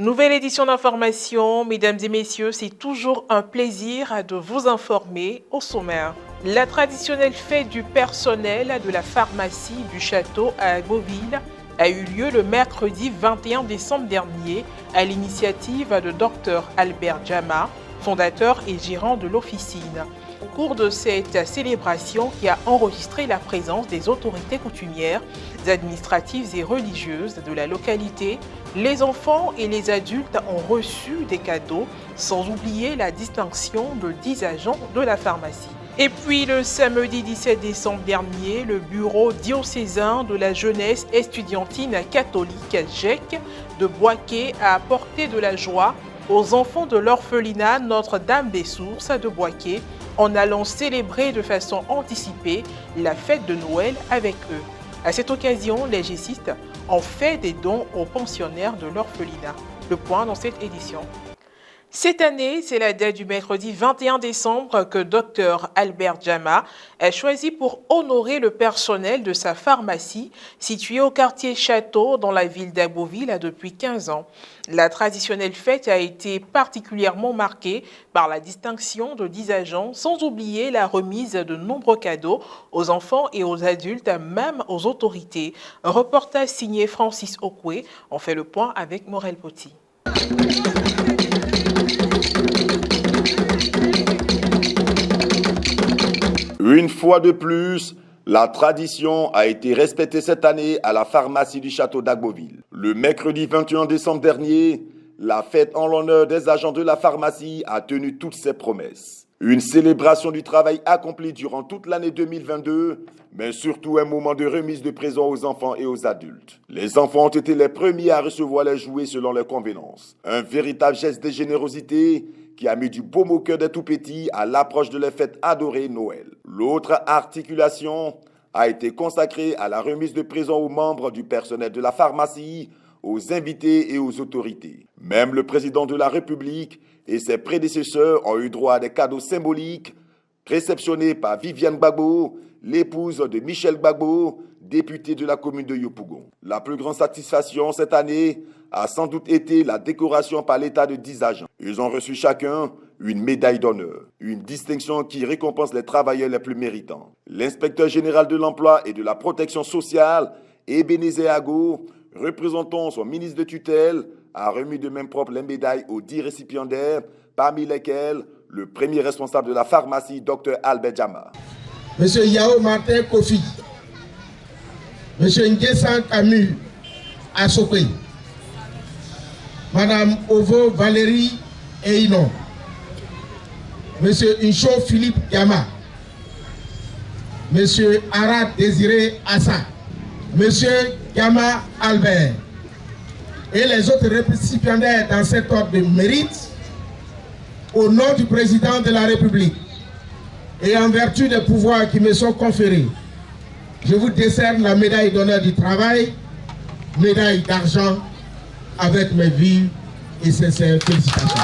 Nouvelle édition d'information, mesdames et messieurs, c'est toujours un plaisir de vous informer au sommaire. La traditionnelle fête du personnel de la pharmacie du château à Beauville a eu lieu le mercredi 21 décembre dernier à l'initiative de Dr Albert Jama, fondateur et gérant de l'officine. Au cours de cette célébration qui a enregistré la présence des autorités coutumières, administratives et religieuses de la localité, les enfants et les adultes ont reçu des cadeaux, sans oublier la distinction de 10 agents de la pharmacie. Et puis le samedi 17 décembre dernier, le bureau diocésain de la jeunesse estudiantine catholique GEC de Boaké a apporté de la joie aux enfants de l'orphelinat Notre-Dame des Sources de Boaké en allant célébrer de façon anticipée la fête de Noël avec eux. À cette occasion, les GECistes ont fait des dons aux pensionnaires de l'orphelinat. Le point dans cette édition. Cette année, c'est la date du mercredi 21 décembre que Dr Albert Jama a choisi pour honorer le personnel de sa pharmacie située au quartier Château dans la ville d'Agboville depuis 15 ans. La traditionnelle fête a été particulièrement marquée par la distinction de 10 agents, sans oublier la remise de nombreux cadeaux aux enfants et aux adultes, même aux autorités. Un reportage signé Francis Okwe. On fait le point avec Morel Poti. Une fois de plus, la tradition a été respectée cette année à la pharmacie du château d'Agboville. Le mercredi 21 décembre dernier, la fête en l'honneur des agents de la pharmacie a tenu toutes ses promesses. Une célébration du travail accompli durant toute l'année 2022, mais surtout un moment de remise de présents aux enfants et aux adultes. Les enfants ont été les premiers à recevoir les jouets selon leurs convenances. Un véritable geste de générosité qui a mis du baume au cœur des tout-petits à l'approche de la fête adorée Noël. L'autre articulation a été consacrée à la remise de présents aux membres du personnel de la pharmacie, aux invités et aux autorités. Même le président de la République et ses prédécesseurs ont eu droit à des cadeaux symboliques réceptionnés par Viviane Gbagbo, l'épouse de Michel Gbagbo, député de la commune de Yopougon. La plus grande satisfaction cette année a sans doute été la décoration par l'État de 10 agents. Ils ont reçu chacun une médaille d'honneur, une distinction qui récompense les travailleurs les plus méritants. L'inspecteur général de l'emploi et de la protection sociale, Ebenezer Ago, représentant son ministre de tutelle, a remis de même propre les médailles aux 10 récipiendaires, parmi lesquels le premier responsable de la pharmacie, Dr Albert Jama. Monsieur Yao Martin Kofi, Monsieur Nguessan Camus Asokwe, Madame Ovo Valérie Einon, Monsieur Incho Philippe Yama, Monsieur Arad Désiré Assa, Monsieur Yama Albert et les autres récipiendaires dans cet ordre de mérite, au nom du président de la République et en vertu des pouvoirs qui me sont conférés, je vous décerne la médaille d'honneur du travail, médaille d'argent, avec mes vives et sincères félicitations.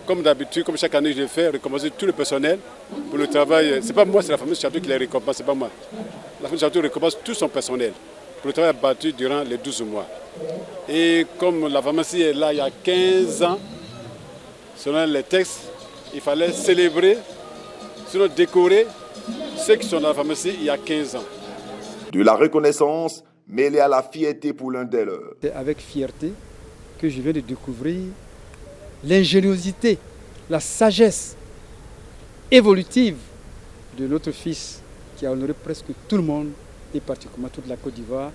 Comme d'habitude, comme chaque année, je fais récompenser tout le personnel pour le travail. C'est pas moi, c'est la famille Château qui les récompense, c'est pas moi. La famille Château récompense tout son personnel pour le travail abattu durant les 12 mois. Et comme la pharmacie est là il y a 15 ans, selon les textes, il fallait célébrer, sinon décorer ceux qui sont dans la pharmacie il y a 15 ans. De la reconnaissance mêlée à la fierté pour l'un des leurs. C'est avec fierté que je viens de découvrir l'ingéniosité, la sagesse évolutive de notre fils qui a honoré presque tout le monde et particulièrement toute la Côte d'Ivoire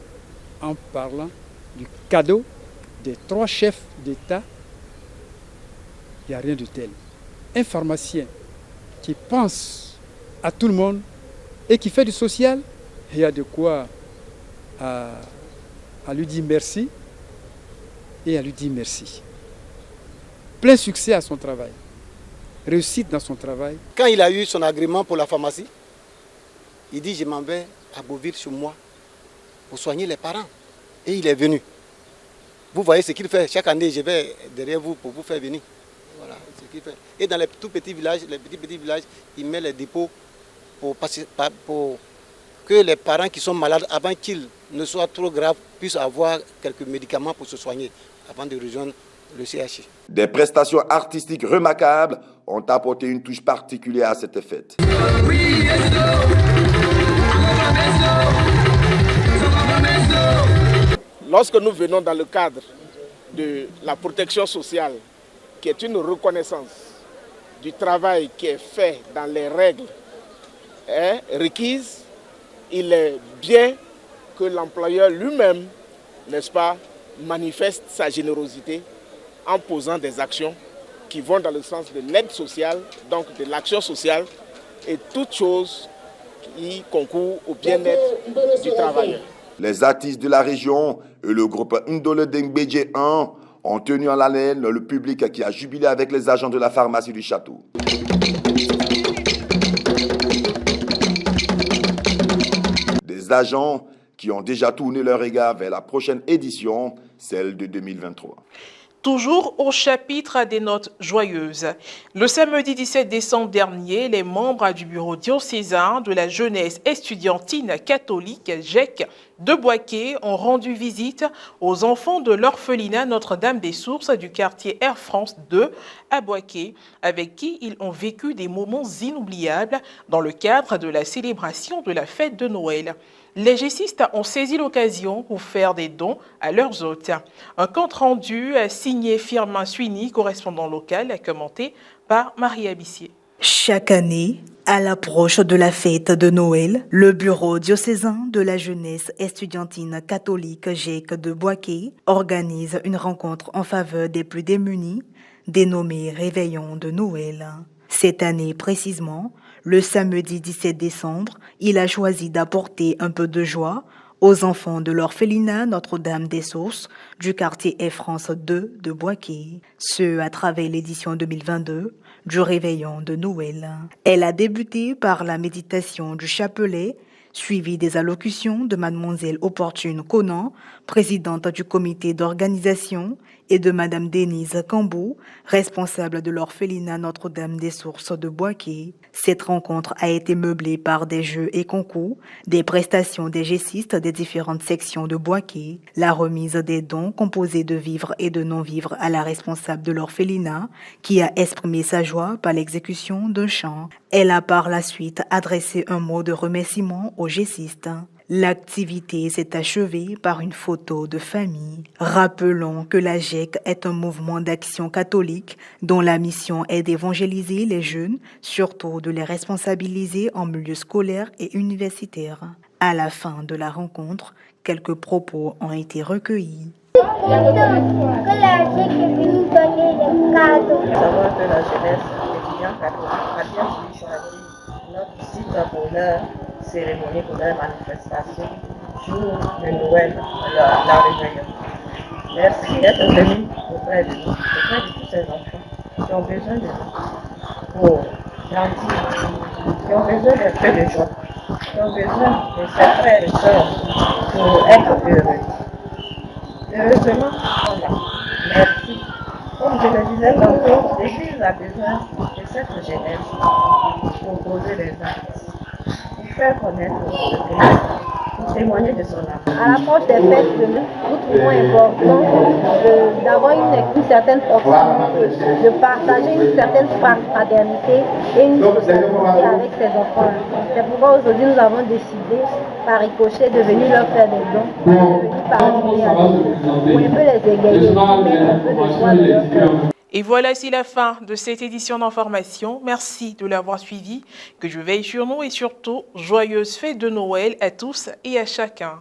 en parlant du cadeau des 3 chefs d'État. Il n'y a rien de tel. Un pharmacien qui pense à tout le monde et qui fait du social, il y a de quoi à lui dire merci et à lui dire merci. Plein succès à son travail, réussite dans son travail. Quand il a eu son agrément pour la pharmacie, il dit je m'en vais à Beauville chez moi pour soigner les parents. Et il est venu. Vous voyez ce qu'il fait. Chaque année, je vais derrière vous pour vous faire venir. Voilà ce qu'il fait. Et dans les tout petits villages, il met les dépôts pour que les parents qui sont malades, avant qu'ils ne soient trop graves, puissent avoir quelques médicaments pour se soigner avant de rejoindre le CHI. Des prestations artistiques remarquables ont apporté une touche particulière à cette fête. Lorsque nous venons dans le cadre de la protection sociale, qui est une reconnaissance du travail qui est fait dans les règles requises, il est bien que l'employeur lui-même, n'est-ce pas, manifeste sa générosité en posant des actions qui vont dans le sens de l'aide sociale, donc de l'action sociale et toute chose qui concourt au bien-être du travailleur. Les artistes de la région et le groupe Ndole Dengbeje 1 ont tenu en haleine le public qui a jubilé avec les agents de la pharmacie du château. Des agents qui ont déjà tourné leur regard vers la prochaine édition, celle de 2023. Toujours au chapitre des notes joyeuses. Le samedi 17 décembre dernier, les membres du bureau diocésain de la jeunesse estudiantine catholique GEC de Boaké ont rendu visite aux enfants de l'orphelinat Notre-Dame-des-Sources du quartier Air France 2 à Boaké, avec qui ils ont vécu des moments inoubliables dans le cadre de la célébration de la fête de Noël. Les gessistes ont saisi l'occasion pour faire des dons à leurs hôtes. Un compte rendu signé Firmin Suini, correspondant local, commenté par Marie Abissier. Chaque année, à l'approche de la fête de Noël, le bureau diocésain de la jeunesse estudiantine catholique GEC de Boaké organise une rencontre en faveur des plus démunis, dénommée Réveillon de Noël. Cette année précisément, le samedi 17 décembre, il a choisi d'apporter un peu de joie aux enfants de l'orphelinat Notre-Dame-des-Sources du quartier Air France 2 de Boaké, ce à travers l'édition 2022 du Réveillon de Noël. Elle a débuté par la méditation du chapelet, suivie des allocutions de mademoiselle Opportune Conan, présidente du comité d'organisation, et de madame Denise Cambou, responsable de l'orphelinat Notre-Dame-des-Sources de Boaké. Cette rencontre a été meublée par des jeux et concours, des prestations des gessistes des différentes sections de Boaké, la remise des dons composés de vivres et de non-vivres à la responsable de l'orphelinat, qui a exprimé sa joie par l'exécution d'un chant. Elle a par la suite adressé un mot de remerciement aux gessistes. L'activité s'est achevée par une photo de famille. Rappelons que la GEC est un mouvement d'action catholique dont la mission est d'évangéliser les jeunes, surtout de les responsabiliser en milieu scolaire et universitaire. À la fin de la rencontre, quelques propos ont été recueillis. Que la GEC est venue donner des cadeaux. Savoir que la jeunesse étudiante catholique a bien voulu choisir notre site pour leur cérémonie, pour leur manifestation, jour de Noël, la réveillon. Merci d'être venu auprès de nous, auprès de tous ces enfants qui ont besoin de nous pour grandir, qui ont besoin d'un peu de joie, qui ont besoin de ses frères et sœurs pour être heureux. Heureusement, on l'a. Merci. Comme je le disais tantôt, l'Église a besoin de cette jeunesse pour poser les actes, pour faire connaître le Christ, pour témoigner de son amour. À l'approche des fêtes, nous trouvons important d'avoir une certaine proximité, de partager une certaine fraternité et une sociabilité avec ces enfants. C'est pourquoi aujourd'hui nous avons décidé, par ricochet, de venir leur faire des dons, de venir parler avec eux, pour un peu les égayer, mettre un peu de joie de leur cœur. Et voilà, c'est la fin de cette édition d'information. Merci de l'avoir suivi. Que je veille sur nous et surtout, joyeuse fête de Noël à tous et à chacun.